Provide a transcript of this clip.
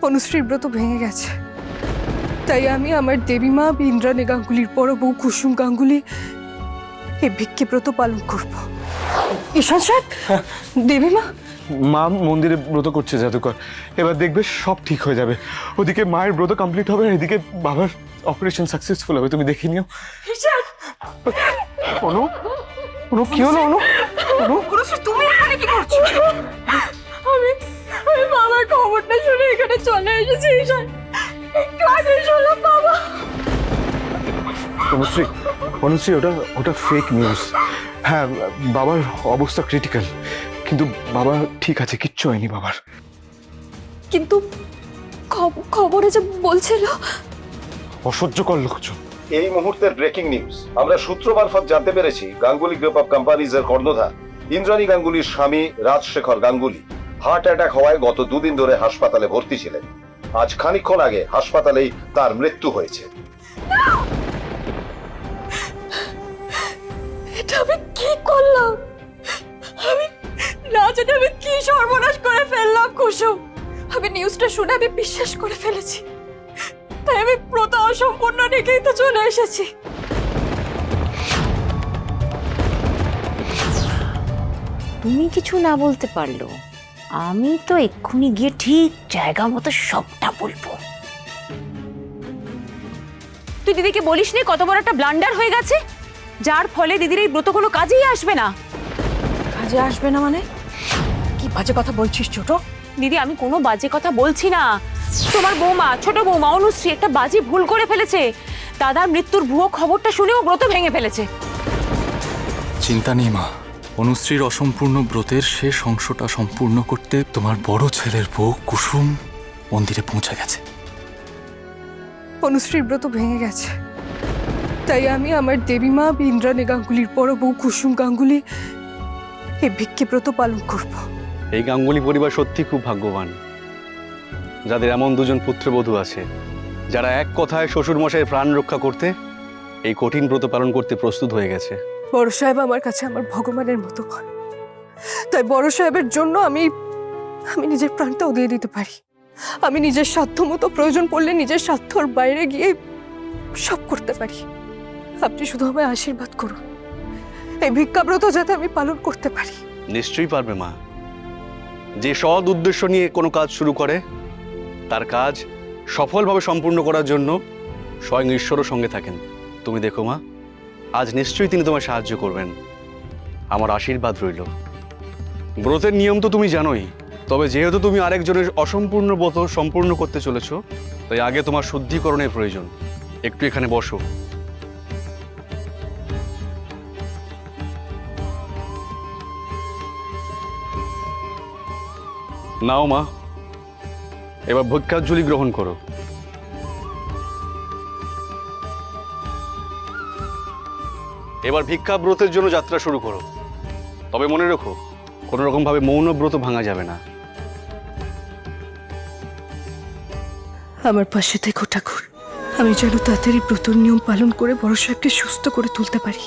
অনুশ্রীর ব্রত ভেঙে গেছে, তাই আমি আমার দেবী মা ইন্দ্রাণী গাঙ্গুলির বড় বউ কুসুম গাঙ্গুলি এই ভিক্ষে ব্রত পালন করব। ঈশান সাহেব, দেবী মা মা মন্দিরে ব্রত করছে জাদুকর, এবার দেখবে সব ঠিক হয়ে যাবে। ওদিকে মায়ের ব্রত কমপ্লিট হবে, এদিকে বাবার অপারেশন সাকসেসফুল হবে, তুমি দেখে নিও। ঈশান, অনু, অনু কি হলো? অনু, অনু তুমি এখানে কি করছো? আমি বাবার খবরটা শুনে এখানে চলে এসেছি। ঈশান, একটু আগে শুনলাম বাবা। অনুশ্রী, অনুশ্রী ওটা ফেক নিউজ। হ্যাঁ, বাবার অবস্থা ক্রিটিক্যাল, কিন্তু বাবা ঠিক আছে, কিচ্ছু হয়নি বাবার। কিন্তু খবরে যে বলছিল। অসহ্যকর লোকজন। এই মুহূর্তের ব্রেকিং নিউজ, আমরা সূত্র মারফত জানতে পেরেছি গাঙ্গুলি গ্রুপ অফ কোম্পানিজ এর কর্ণধার ইন্দ্রাণী গাঙ্গুলির স্বামী রাজশেখর গাঙ্গুলি হার্ট অ্যাটাক হওয়ায় গত দুদিন ধরে হাসপাতালে ভর্তি ছিলেন। আজ খানিকক্ষণ আগে হাসপাতালেই তার মৃত্যু হয়েছে। এটা আমি কি করলাম? আমি না জানি আমি কি সর্বনাশ করে ফেললাম কুসুম। আমি নিউজটা শুনে আমি বিশ্বাস করে ফেলেছি, তাই আমি ব্রত অসম্পূর্ণ রেখেই তো চলে এসেছি। তুমি কিছু না বলতে পারলো, আমি তো এক্ষুনি গিয়ে ঠিক জায়গা মতো সবটা বলবো। তুই দিদিকে বলিস নি কত বড় একটা ব্লান্ডার হয়ে গেছে, যার ফলে দিদির এই ব্রত কোনো কাজেই আসবে না। কাজে আসবে না মানে? কি বাজে কথা বলছিস ছোট? দিদি, আমি কোনো বাজে কথা বলছি না। তোমার বৌমা, ছোট বৌমা অনুশ্রী একটা বাজে ভুল করে ফেলেছে। দাদার মৃত্যুর ভুয়ো খবরটা শুনেও ব্রত ভেঙে ফেলেছে। চিন্তা নেই মা, অনুশ্রীর অসম্পূর্ণ ব্রতের শেষ অংশটা সম্পূর্ণ করতে তোমার বড় ছেলের বউ কুসুম মন্দিরে পৌঁছে গেছে। অনুশ্রীর ব্রত ভেঙে গেছে, তাই আমি আমার দেবী মা ইন্দ্রাণী গাঙ্গুলির বড় বউ কুসুম গাঙ্গুলি এই ভিক্ষে ব্রত পালন করব। এই গাঙ্গুলি পরিবার সত্যি খুব ভাগ্যবান, যাদের এমন দুজন পুত্রবধূ আছে, যারা এক কথায় শ্বশুরমশাইয়ের প্রাণ রক্ষা করতে এই কঠিন ব্রত পালন করতে প্রস্তুত হয়ে গেছে। বড় সাহেব আমার কাছে আমার ভগবানের মতো হয়, তাই বড় সাহেবের জন্য আমি নিজের প্রাণটাও দিয়ে দিতে পারি। আমি নিজের সাধ্য মতো প্রয়োজন পড়লে নিজের স্বার্থর বাইরে গিয়ে সব করতে পারি। আপনি শুধু আমায় আশীর্বাদ করুন, এই ভিক্ষাব্রত যাতে আমি পালন করতে পারি। নিশ্চয়ই পারবে মা। যে সৎ উদ্দেশ্য নিয়ে কোনো কাজ শুরু করে, তার কাজ সফলভাবে সম্পূর্ণ করার জন্য স্বয়ং ঈশ্বরও সঙ্গে থাকেন। তুমি দেখো মা, আজ নিশ্চয়ই তিনি তোমায় সাহায্য করবেন। আমার আশীর্বাদ রইল। ব্রতের নিয়ম তো তুমি জানোই, তবে যেহেতু তুমি আরেকজনের অসম্পূর্ণ ব্রত সম্পূর্ণ করতে চলেছ, তাই আগে তোমার শুদ্ধিকরণের প্রয়োজন। একটু এখানে বসো। নাও মা, এবার ভিক্ষাঞ্জলি গ্রহণ করো। এবার ভিক্ষা ব্রতের জন্য যাত্রা শুরু করো। তবে মনে রেখো, কোনো রকম ভাবে মৌন ব্রত ভাঙা যাবে না। আমার পাশে থেকো ঠাকুর, আমি যেন তাড়াতাড়ি ব্রতর নিয়ম পালন করে বড় সাহেবকে সুস্থ করে তুলতে পারি।